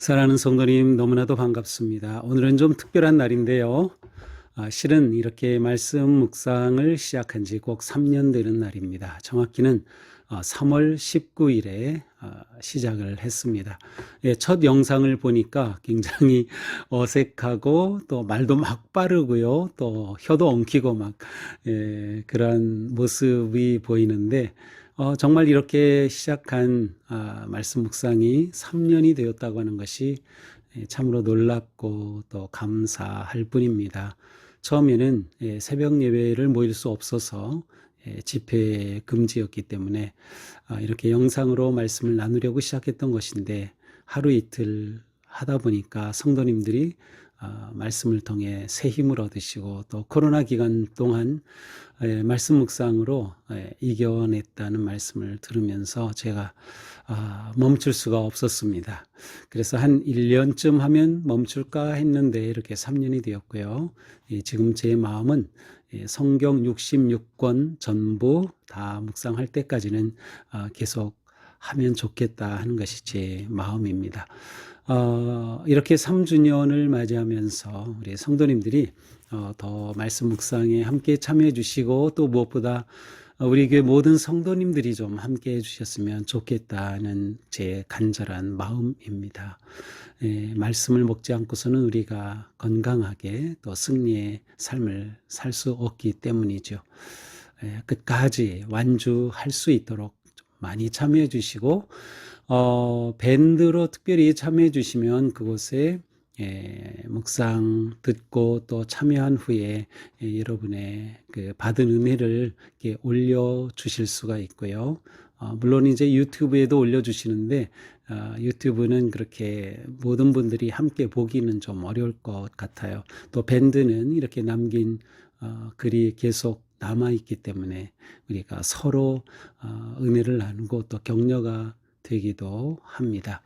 사랑하는 성도님 너무나도 반갑습니다. 오늘은 좀 특별한 날인데요. 실은 이렇게 말씀 묵상을 시작한 지 꼭 3년 되는 날입니다. 정확히는 3월 19일에 시작을 했습니다. 예, 첫 영상을 보니까 굉장히 어색하고 또 말도 막 빠르고요. 또 혀도 엉키고 막 그런 모습이 보이는데 정말 이렇게 시작한 말씀 묵상이 3년이 되었다고 하는 것이 참으로 놀랍고 또 감사할 뿐입니다. 처음에는 새벽 예배를 모일 수 없어서 집회 금지였기 때문에 이렇게 영상으로 말씀을 나누려고 시작했던 것인데 하루 이틀 하다 보니까 성도님들이 말씀을 통해 새 힘을 얻으시고 또 코로나 기간 동안 말씀 묵상으로 이겨냈다는 말씀을 들으면서 제가 멈출 수가 없었습니다. 그래서 한 1년쯤 하면 멈출까 했는데 이렇게 3년이 되었고요. 지금 제 마음은 성경 66권 전부 다 묵상할 때까지는 계속 하면 좋겠다 하는 것이 제 마음입니다. 이렇게 3주년을 맞이하면서 우리 성도님들이 더 말씀 묵상에 함께 참여해 주시고 또 무엇보다 우리 교회 모든 성도님들이 좀 함께 해주셨으면 좋겠다는 제 간절한 마음입니다. 말씀을 먹지 않고서는 우리가 건강하게 또 승리의 삶을 살 수 없기 때문이죠. 끝까지 완주할 수 있도록 많이 참여해 주시고 밴드로 특별히 참여해 주시면 그곳에 묵상 듣고 또 참여한 후에 여러분의 그 받은 은혜를 이렇게 올려 주실 수가 있고요. 물론 이제 유튜브에도 올려 주시는데 유튜브는 그렇게 모든 분들이 함께 보기는 좀 어려울 것 같아요. 또 밴드는 이렇게 남긴 글이 계속 남아 있기 때문에 우리가 서로 은혜를 나누고 또 격려가 되기도 합니다.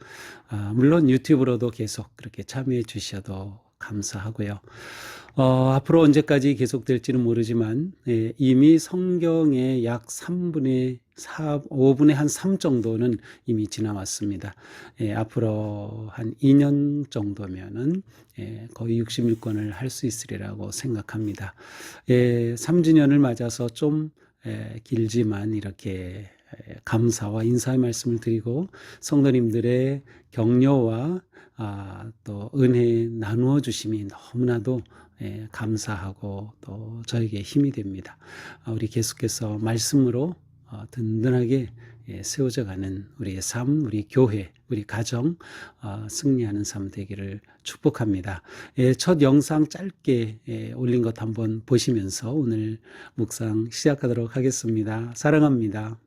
물론 유튜브로도 계속 그렇게 참여해 주셔도 감사하고요. 앞으로 언제까지 계속될지는 모르지만 이미 성경의 약 3분의 4, 5분의 한 3 정도는 이미 지나왔습니다. 앞으로 한 2년 정도면은 거의 66권을 할 수 있으리라고 생각합니다. 3주년을 맞아서 좀 길지만 이렇게 감사와 인사의 말씀을 드리고 성도님들의 격려와 또 은혜 나누어 주심이 너무나도 감사하고 또 저에게 힘이 됩니다. 우리 계속해서 말씀으로 든든하게 세워져 가는 우리의 삶, 우리 교회, 우리 가정 승리하는 삶 되기를 축복합니다. 첫 영상 짧게 올린 것 한번 보시면서 오늘 묵상 시작하도록 하겠습니다. 사랑합니다.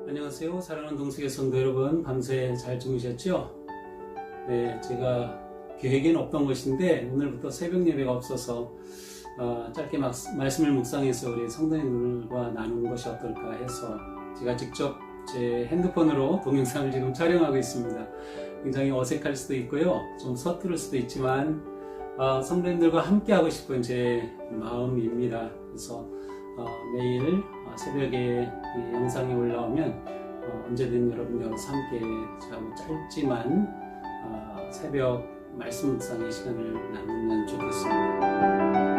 안녕하세요. 사랑하는 동숙의 성도 여러분, 밤새 잘 주무셨죠? 네, 제가 계획에는 없던 것인데 오늘부터 새벽 예배가 없어서 짧게 말씀을 묵상해서 우리 성도님들과 나누는 것이 어떨까 해서 제가 직접 제 핸드폰으로 동영상을 지금 촬영하고 있습니다. 굉장히 어색할 수도 있고요, 좀 서투를 수도 있지만 성도님들과 함께 하고 싶은 제 마음입니다. 그래서 매일 새벽에 이 영상이 올라오면 언제든 여러분들과 함께 짧지만 새벽 말씀 묵상의 시간을 나누면 좋겠습니다.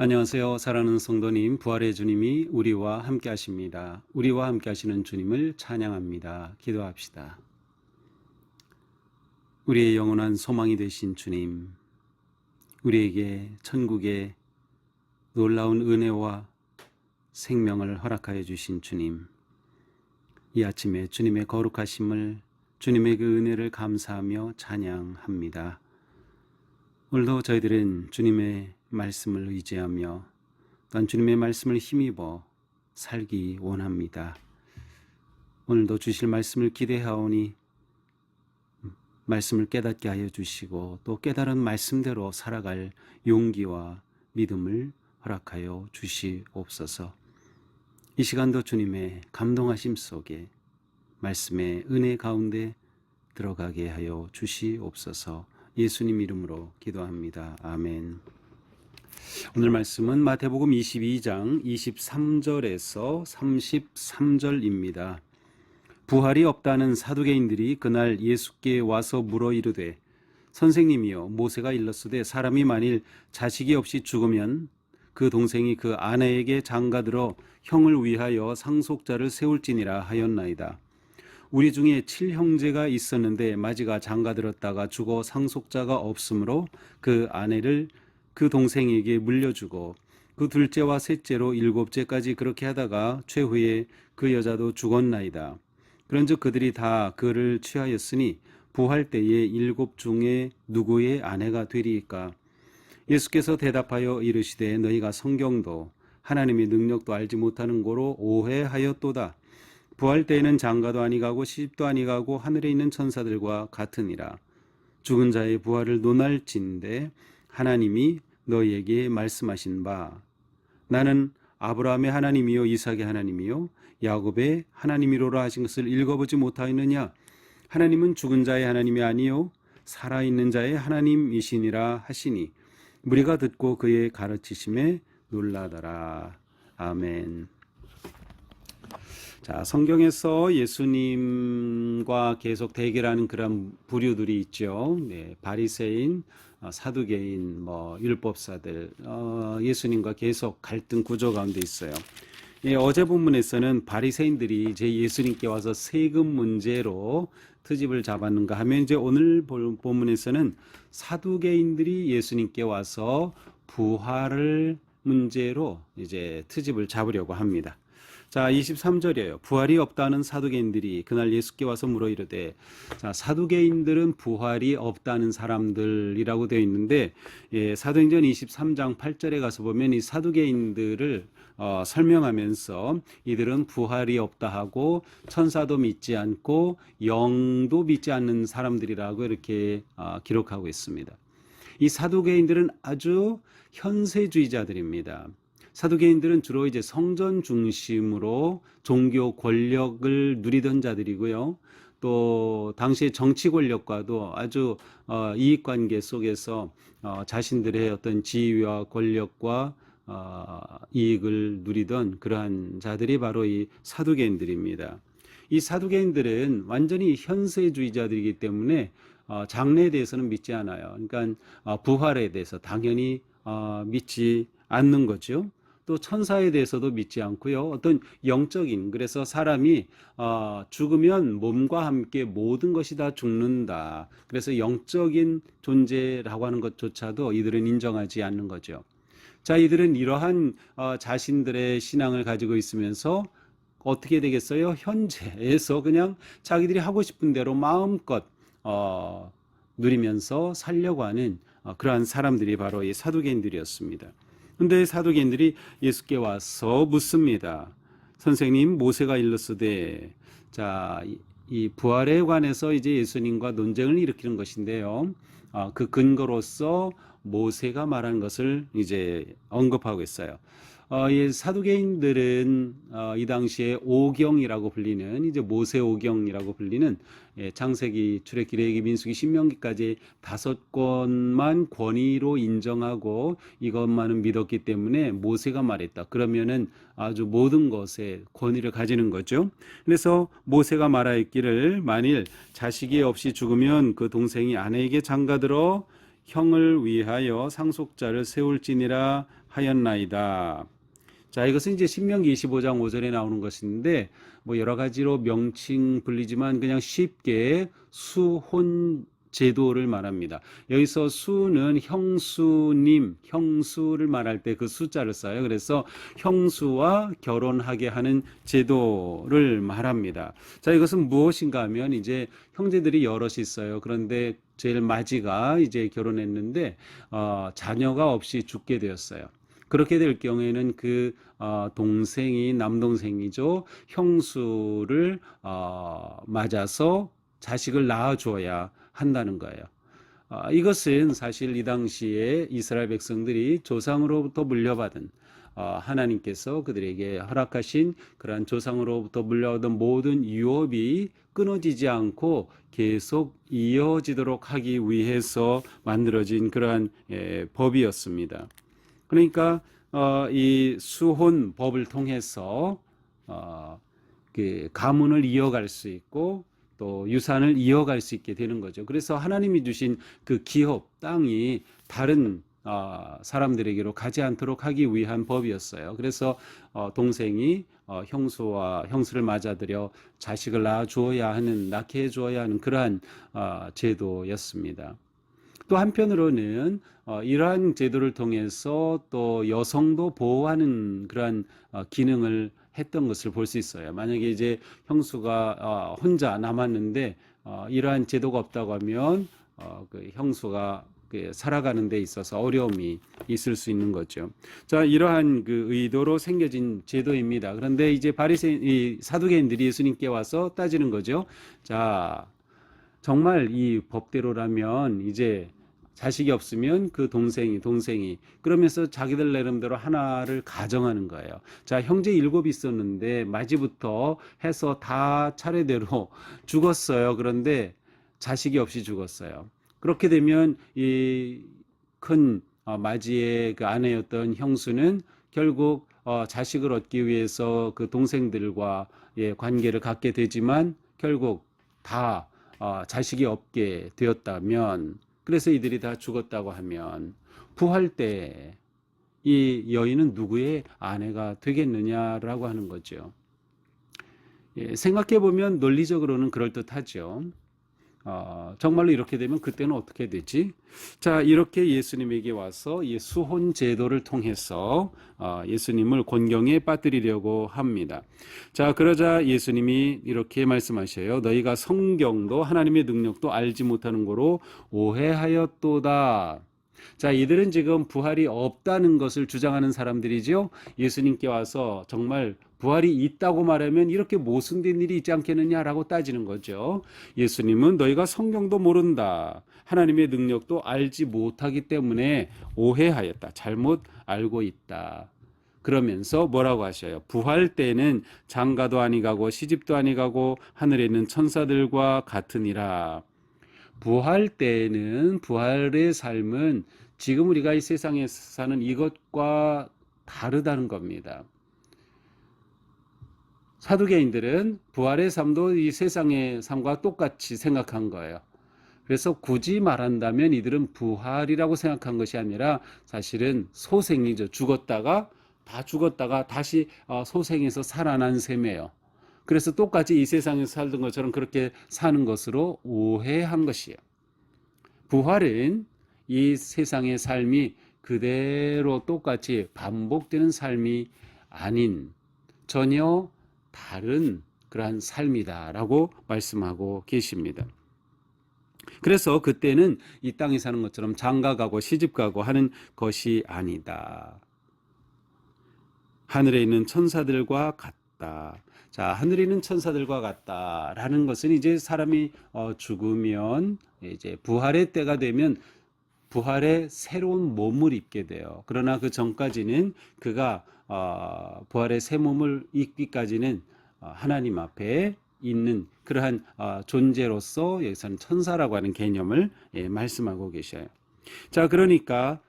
안녕하세요. 사랑하는 성도님, 부활의 주님이 우리와 함께 하십니다. 우리와 함께 하시는 주님을 찬양합니다. 기도합시다. 우리의 영원한 소망이 되신 주님, 우리에게 천국의 놀라운 은혜와 생명을 허락하여 주신 주님, 이 아침에 주님의 거룩하심을, 주님의 그 은혜를 감사하며 찬양합니다. 오늘도 저희들은 주님의 말씀을 의지하며 또한 주님의 말씀을 힘입어 살기 원합니다. 오늘도 주실 말씀을 기대하오니 말씀을 깨닫게 하여 주시고 또 깨달은 말씀대로 살아갈 용기와 믿음을 허락하여 주시옵소서. 이 시간도 주님의 감동하심 속에 말씀의 은혜 가운데 들어가게 하여 주시옵소서. 예수님 이름으로 기도합니다. 아멘. 오늘 말씀은 마태복음 22장 23절에서 33절입니다. 부활이 없다는 사두개인들이 그날 예수께 와서 물어 이르되 선생님이여 모세가 일렀으되 사람이 만일 자식이 없이 죽으면 그 동생이 그 아내에게 장가들어 형을 위하여 상속자를 세울지니라 하였나이다. 우리 중에 7형제가 있었는데 마지가 장가들었다가 죽어 상속자가 없으므로 그 아내를 그 동생에게 물려주고 그 둘째와 셋째로 일곱째까지 그렇게 하다가 최후에 그 여자도 죽었나이다. 그런즉 그들이 다 그를 취하였으니 부활 때에 일곱 중에 누구의 아내가 되리이까? 예수께서 대답하여 이르시되 너희가 성경도 하나님의 능력도 알지 못하는 고로 오해하였도다. 부활 때에는 장가도 아니가고 시집도 아니가고 하늘에 있는 천사들과 같으니라. 죽은 자의 부활을 논할진대 하나님이 너희에게 말씀하신 바 나는 아브라함의 하나님이요 이삭의 하나님이요 야곱의 하나님이로라 하신 것을 읽어보지 못하였느냐? 하나님은 죽은 자의 하나님이 아니요 살아있는 자의 하나님이시니라 하시니 무리가 듣고 그의 가르치심에 놀라더라. 아멘. 자, 성경에서 예수님과 계속 대결하는 그런 부류들이 있죠. 네, 바리새인, 사두개인, 율법사들, 예수님과 계속 갈등 구조 가운데 있어요. 예, 어제 본문에서는 바리새인들이 이제 예수님께 와서 세금 문제로 트집을 잡았는가 하면 이제 오늘 본문에서는 사두개인들이 예수님께 와서 부활을 문제로 이제 트집을 잡으려고 합니다. 자, 23절이에요. 부활이 없다는 사두개인들이 그날 예수께 와서 물어 이르되, 자, 사두개인들은 부활이 없다는 사람들이라고 되어 있는데, 예, 사도행전 23장 8절에 가서 보면 이 사두개인들을 설명하면서 이들은 부활이 없다 하고 천사도 믿지 않고 영도 믿지 않는 사람들이라고 이렇게 기록하고 있습니다. 이 사두개인들은 아주 현세주의자들입니다. 사두개인들은 주로 이제 성전 중심으로 종교 권력을 누리던 자들이고요. 또 당시의 정치 권력과도 아주 이익관계 속에서 자신들의 어떤 지위와 권력과 이익을 누리던 그러한 자들이 바로 이 사두개인들입니다. 이 사두개인들은 완전히 현세주의자들이기 때문에 장래에 대해서는 믿지 않아요. 그러니까 부활에 대해서 당연히 믿지 않는 거죠. 또 천사에 대해서도 믿지 않고요. 어떤 영적인, 그래서 사람이 죽으면 몸과 함께 모든 것이 다 죽는다. 그래서 영적인 존재라고 하는 것조차도 이들은 인정하지 않는 거죠. 자, 이들은 이러한 자신들의 신앙을 가지고 있으면서 어떻게 되겠어요? 현재에서 그냥 자기들이 하고 싶은 대로 마음껏 누리면서 살려고 하는 그러한 사람들이 바로 이 사두개인들이었습니다. 근데 사두개인들이 예수께 와서 묻습니다. 선생님, 모세가 일렀으되, 자, 이 부활에 관해서 이제 예수님과 논쟁을 일으키는 것인데요. 그 근거로서 모세가 말한 것을 이제 언급하고 있어요. 이 사두개인들은 이 당시에 오경이라고 불리는 이제 모세 오경이라고 불리는 창세기, 출애굽기, 레위기, 민수기, 신명기까지 5권만 권위로 인정하고 이것만은 믿었기 때문에 모세가 말했다. 그러면은 아주 모든 것에 권위를 가지는 거죠. 그래서 모세가 말하였기를 만일 자식이 없이 죽으면 그 동생이 아내에게 장가들어 형을 위하여 상속자를 세울지니라 하였나이다. 자, 이것은 이제 신명기 25장 5절에 나오는 것인데 여러 가지로 명칭 불리지만 그냥 쉽게 수혼 제도를 말합니다. 여기서 수는 형수님, 형수를 말할 때 그 숫자를 써요. 그래서 형수와 결혼하게 하는 제도를 말합니다. 자, 이것은 무엇인가 하면 이제 형제들이 여럿이 있어요. 그런데 제일 마지가 이제 결혼했는데 자녀가 없이 죽게 되었어요. 그렇게 될 경우에는 그 동생이 남동생이죠. 형수를 맞아서 자식을 낳아줘야 한다는 거예요. 이것은 사실 이 당시에 이스라엘 백성들이 조상으로부터 물려받은 하나님께서 그들에게 허락하신 그러한 조상으로부터 물려받은 모든 유업이 끊어지지 않고 계속 이어지도록 하기 위해서 만들어진 그러한 법이었습니다. 그러니까 이 수혼법을 통해서 그 가문을 이어갈 수 있고 또 유산을 이어갈 수 있게 되는 거죠. 그래서 하나님이 주신 그 기업, 땅이 다른 사람들에게로 가지 않도록 하기 위한 법이었어요. 그래서 동생이 형수를 맞아들여 자식을 낳게 해 주어야 하는 그러한 제도였습니다. 또 한편으로는 이러한 제도를 통해서 또 여성도 보호하는 그러한 기능을 했던 것을 볼 수 있어요. 만약에 이제 형수가 혼자 남았는데 이러한 제도가 없다고 하면 그 형수가 살아가는 데 있어서 어려움이 있을 수 있는 거죠. 자, 이러한 그 의도로 생겨진 제도입니다. 그런데 이제 이 사두개인들이 예수님께 와서 따지는 거죠. 자, 정말 이 법대로라면 이제 자식이 없으면 그 동생이 그러면서 자기들 나름대로 하나를 가정하는 거예요. 자, 형제 7이 있었는데 마지부터 해서 다 차례대로 죽었어요. 그런데 자식이 없이 죽었어요. 그렇게 되면 이 큰 마지의 그 아내였던 형수는 결국 자식을 얻기 위해서 그 동생들과의 관계를 갖게 되지만 결국 다 자식이 없게 되었다면, 그래서 이들이 다 죽었다고 하면 부활 때 이 여인은 누구의 아내가 되겠느냐라고 하는 거죠. 생각해 보면 논리적으로는 그럴듯하죠. 정말로 이렇게 되면 그때는 어떻게 되지? 자, 이렇게 예수님에게 와서 이 수혼 제도를 통해서 예수님을 곤경에 빠뜨리려고 합니다. 자, 그러자 예수님이 이렇게 말씀하셔요. 너희가 성경도 하나님의 능력도 알지 못하는 거로 오해하였도다. 자, 이들은 지금 부활이 없다는 것을 주장하는 사람들이죠. 예수님께 와서 정말 부활이 있다고 말하면 이렇게 모순된 일이 있지 않겠느냐라고 따지는 거죠. 예수님은 너희가 성경도 모른다, 하나님의 능력도 알지 못하기 때문에 오해하였다, 잘못 알고 있다. 그러면서 뭐라고 하셔요? 부활 때는 장가도 아니가고 시집도 아니가고 하늘에 있는 천사들과 같으니라. 부활 때는, 부활의 삶은 지금 우리가 이 세상에 사는 이것과 다르다는 겁니다. 사두개인들은 부활의 삶도 이 세상의 삶과 똑같이 생각한 거예요. 그래서 굳이 말한다면 이들은 부활이라고 생각한 것이 아니라 사실은 소생이죠. 죽었다가 다시 소생해서 살아난 셈이에요. 그래서 똑같이 이 세상에서 살던 것처럼 그렇게 사는 것으로 오해한 것이에요. 부활은 이 세상의 삶이 그대로 똑같이 반복되는 삶이 아닌 전혀 다른 그러한 삶이다라고 말씀하고 계십니다. 그래서 그때는 이 땅에 사는 것처럼 장가가고 시집가고 하는 것이 아니다. 하늘에 있는 천사들과 같다. 자, 하늘에 있는 천사들과 같다라는 것은 이제 사람이 죽으면 이제 부활의 때가 되면 부활의 새로운 몸을 입게 돼요. 그러나 그 전까지는 그가 부활의 새 몸을 입기까지는 하나님 앞에 있는 그러한 존재로서 여기서는 천사라고 하는 개념을 말씀하고 계셔요. 자, 그러니까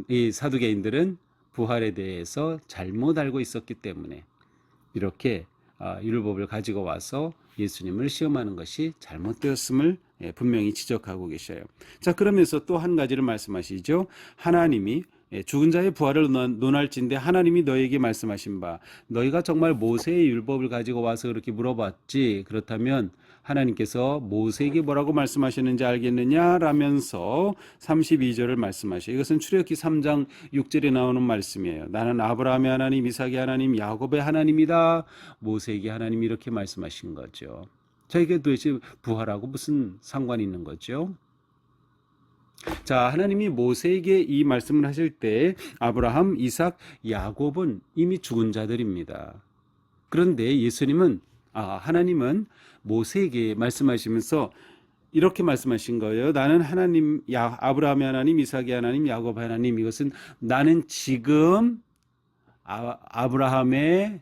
이 사두개인들은 부활에 대해서 잘못 알고 있었기 때문에 이렇게 율법을 가지고 와서 예수님을 시험하는 것이 잘못되었음을 분명히 지적하고 계셔요. 자, 그러면서 또 한 가지를 말씀하시죠. 하나님이 죽은 자의 부활을 논할진대 하나님이 너에게 말씀하신 바, 너희가 정말 모세의 율법을 가지고 와서 그렇게 물어봤지, 그렇다면 하나님께서 모세에게 뭐라고 말씀하셨는지 알겠느냐 라면서 32절을 말씀하셔요. 이것은 출애굽기 3장 6절에 나오는 말씀이에요. 나는 아브라함의 하나님, 이삭의 하나님, 야곱의 하나님이다. 모세에게 하나님이 이렇게 말씀하신 거죠. 저에게 도대체 부활하고 무슨 상관이 있는 거죠? 자, 하나님이 모세에게 이 말씀을 하실 때 아브라함, 이삭, 야곱은 이미 죽은 자들입니다. 그런데 예수님은 하나님은 모세에게 말씀하시면서 이렇게 말씀하신 거예요. 나는 하나님, 아브라함의 하나님, 이삭의 하나님, 야곱의 하나님. 이것은 나는 지금 아브라함의,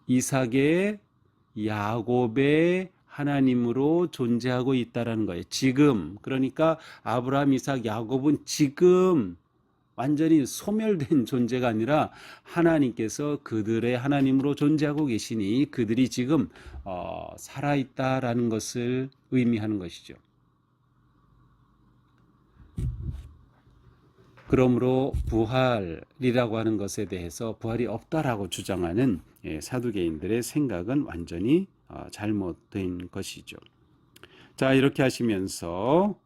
이삭의, 야곱의 하나님으로 존재하고 있다라는 거예요. 지금. 그러니까 아브라함, 이삭, 야곱은 지금 완전히 소멸된 존재가 아니라 하나님께서 그들의 하나님으로 존재하고 계시니 그들이 지금 살아있다라는 것을 의미하는 것이죠. 그러므로 부활이라고 하는 것에 대해서 부활이 없다라고 주장하는 사두개인들의 생각은 완전히 잘못된 것이죠. 자, 이렇게 하시면서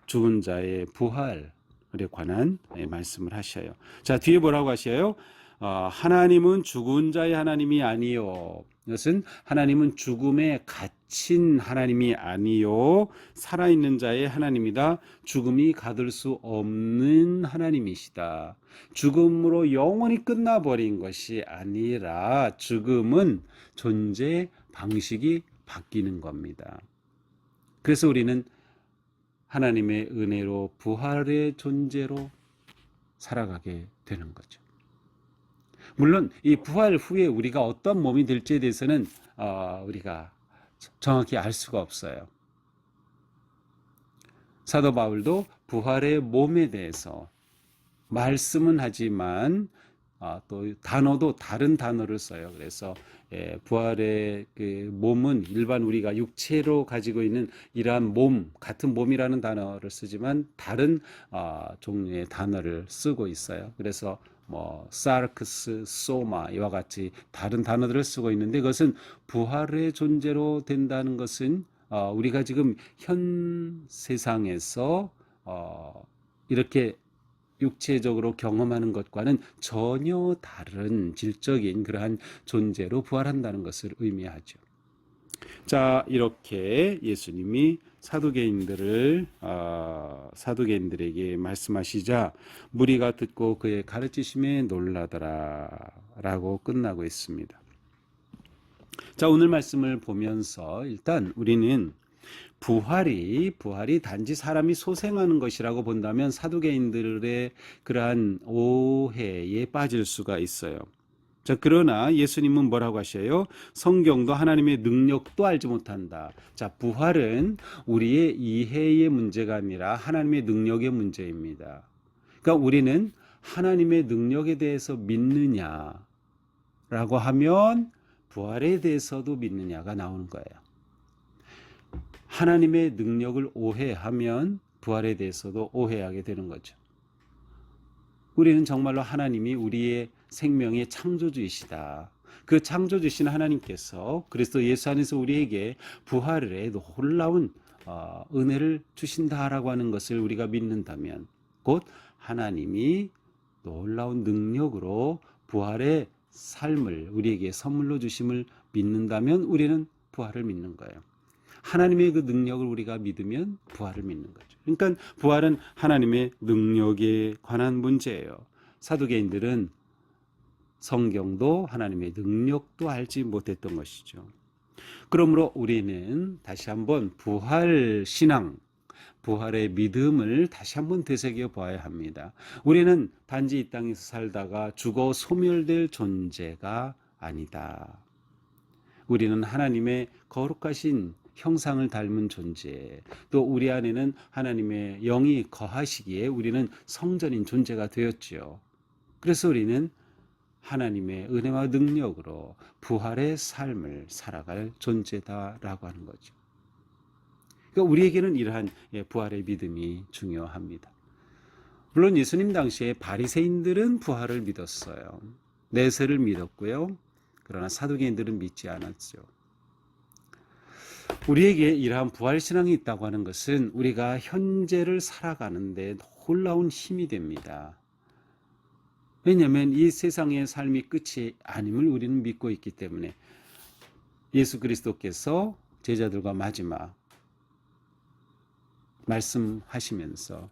죽은 자의 부활에 관한 말씀을 하셔요. 자, 뒤에 뭐라고 하셔요? 하나님은 죽은 자의 하나님이 아니요. 이것은 하나님은 죽음에 갇힌 하나님이 아니요. 살아있는 자의 하나님이다. 죽음이 가둘 수 없는 하나님이시다. 죽음으로 영원히 끝나버린 것이 아니라 죽음은 존재 방식이 바뀌는 겁니다. 그래서 우리는 하나님의 은혜로 부활의 존재로 살아가게 되는 거죠. 물론 이 부활 후에 우리가 어떤 몸이 될지에 대해서는 우리가 정확히 알 수가 없어요. 사도 바울도 부활의 몸에 대해서 말씀은 하지만 또 단어도 다른 단어를 써요. 그래서 부활의 그 몸은 일반 우리가 육체로 가지고 있는 이러한 몸, 같은 몸이라는 단어를 쓰지만 다른 종류의 단어를 쓰고 있어요. 그래서 뭐 사르크스, 소마 이와 같이 다른 단어들을 쓰고 있는데 그것은 부활의 존재로 된다는 것은 우리가 지금 현 세상에서 이렇게 육체적으로 경험하는 것과는 전혀 다른 질적인 그러한 존재로 부활한다는 것을 의미하죠. 자, 이렇게 예수님이 사두개인들에게 말씀하시자 무리가 듣고 그의 가르치심에 놀라더라라고 끝나고 있습니다. 자, 오늘 말씀을 보면서 일단 우리는 부활이 단지 사람이 소생하는 것이라고 본다면 사두개인들의 그러한 오해에 빠질 수가 있어요. 자, 그러나 예수님은 뭐라고 하셔요? 성경도 하나님의 능력도 알지 못한다. 자, 부활은 우리의 이해의 문제가 아니라 하나님의 능력의 문제입니다. 그러니까 우리는 하나님의 능력에 대해서 믿느냐라고 하면 부활에 대해서도 믿느냐가 나오는 거예요. 하나님의 능력을 오해하면 부활에 대해서도 오해하게 되는 거죠. 우리는 정말로 하나님이 우리의 생명의 창조주이시다. 그 창조주신 하나님께서 그리스도 예수 안에서 우리에게 부활의 놀라운 은혜를 주신다라고 하는 것을 우리가 믿는다면 곧 하나님이 놀라운 능력으로 부활의 삶을 우리에게 선물로 주심을 믿는다면 우리는 부활을 믿는 거예요. 하나님의 그 능력을 우리가 믿으면 부활을 믿는 거죠. 그러니까 부활은 하나님의 능력에 관한 문제예요. 사두개인들은 성경도 하나님의 능력도 알지 못했던 것이죠. 그러므로 우리는 다시 한번 부활 신앙, 부활의 믿음을 다시 한번 되새겨 봐야 합니다. 우리는 단지 이 땅에서 살다가 죽어 소멸될 존재가 아니다. 우리는 하나님의 거룩하신 형상을 닮은 존재, 또 우리 안에는 하나님의 영이 거하시기에 우리는 성전인 존재가 되었지요. 그래서 우리는 하나님의 은혜와 능력으로 부활의 삶을 살아갈 존재다라고 하는 거죠. 그러니까 우리에게는 이러한 부활의 믿음이 중요합니다. 물론 예수님 당시에 바리새인들은 부활을 믿었어요. 내세를 믿었고요. 그러나 사두개인들은 믿지 않았죠. 우리에게 이러한 부활신앙이 있다고 하는 것은 우리가 현재를 살아가는데 놀라운 힘이 됩니다. 왜냐하면 이 세상의 삶이 끝이 아님을 우리는 믿고 있기 때문에 예수 그리스도께서 제자들과 마지막 말씀하시면서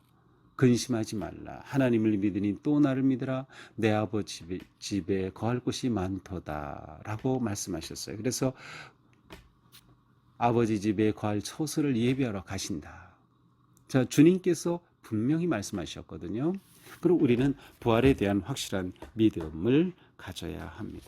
근심하지 말라. 하나님을 믿으니 또 나를 믿으라. 내 아버지 집에 거할 곳이 많도다 라고 말씀하셨어요. 그래서 아버지 집에 거할 처소를 예비하러 가신다. 자, 주님께서 분명히 말씀하셨거든요. 그리고 우리는 부활에 대한 확실한 믿음을 가져야 합니다.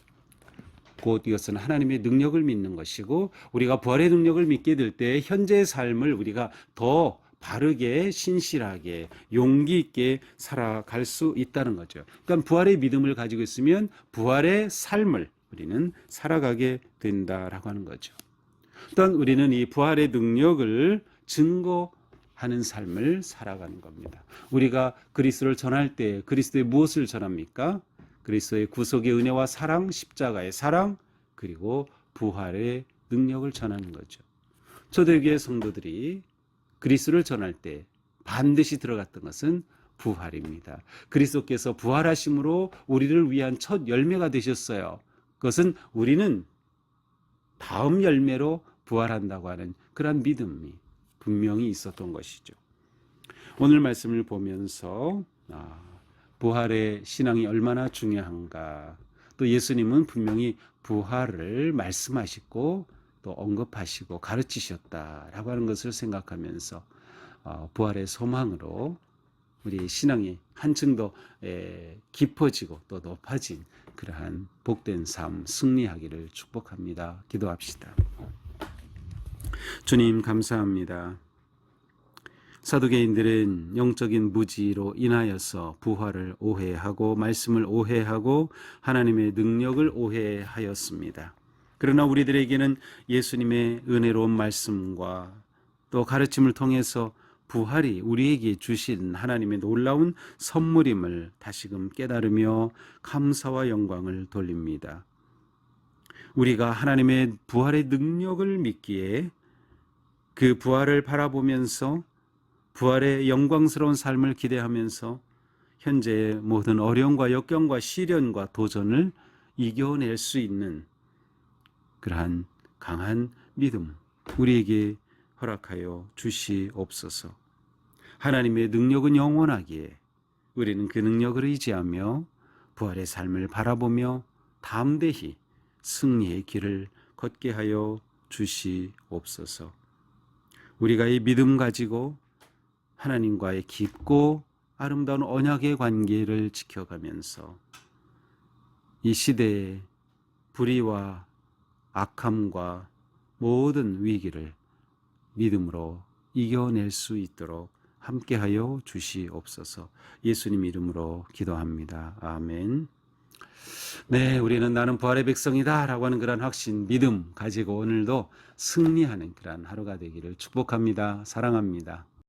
곧 이것은 하나님의 능력을 믿는 것이고, 우리가 부활의 능력을 믿게 될 때 현재의 삶을 우리가 더 바르게, 신실하게, 용기 있게 살아갈 수 있다는 거죠. 그러니까 부활의 믿음을 가지고 있으면 부활의 삶을 우리는 살아가게 된다라고 하는 거죠. 또한 우리는 이 부활의 능력을 증거하는 삶을 살아가는 겁니다. 우리가 그리스도를 전할 때 그리스도의 무엇을 전합니까? 그리스도의 구속의 은혜와 사랑, 십자가의 사랑, 그리고 부활의 능력을 전하는 거죠. 초대교회 성도들이 그리스도를 전할 때 반드시 들어갔던 것은 부활입니다. 그리스도께서 부활하심으로 우리를 위한 첫 열매가 되셨어요. 그것은 우리는 다음 열매로 부활한다고 하는 그런 믿음이 분명히 있었던 것이죠. 오늘 말씀을 보면서 부활의 신앙이 얼마나 중요한가, 또 예수님은 분명히 부활을 말씀하시고 또 언급하시고 가르치셨다라고 하는 것을 생각하면서 부활의 소망으로 우리 신앙이 한층 더 깊어지고 또 높아진 그러한 복된 삶 승리하기를 축복합니다. 기도합시다. 주님 감사합니다. 사두개인들은 영적인 무지로 인하여서 부활을 오해하고 말씀을 오해하고 하나님의 능력을 오해하였습니다. 그러나 우리들에게는 예수님의 은혜로운 말씀과 또 가르침을 통해서 부활이 우리에게 주신 하나님의 놀라운 선물임을 다시금 깨달으며 감사와 영광을 돌립니다. 우리가 하나님의 부활의 능력을 믿기에 그 부활을 바라보면서 부활의 영광스러운 삶을 기대하면서 현재의 모든 어려움과 역경과 시련과 도전을 이겨낼 수 있는 그러한 강한 믿음 우리에게 허락하여 주시옵소서. 하나님의 능력은 영원하기에 우리는 그 능력을 의지하며 부활의 삶을 바라보며 담대히 승리의 길을 걷게 하여 주시옵소서. 우리가 이 믿음 가지고 하나님과의 깊고 아름다운 언약의 관계를 지켜가면서 이 시대의 불의와 악함과 모든 위기를 믿음으로 이겨낼 수 있도록 함께하여 주시옵소서. 예수님 이름으로 기도합니다. 아멘. 네, 우리는 나는 부활의 백성이다 라고 하는 그런 확신, 믿음 가지고 오늘도 승리하는 그런 하루가 되기를 축복합니다. 사랑합니다.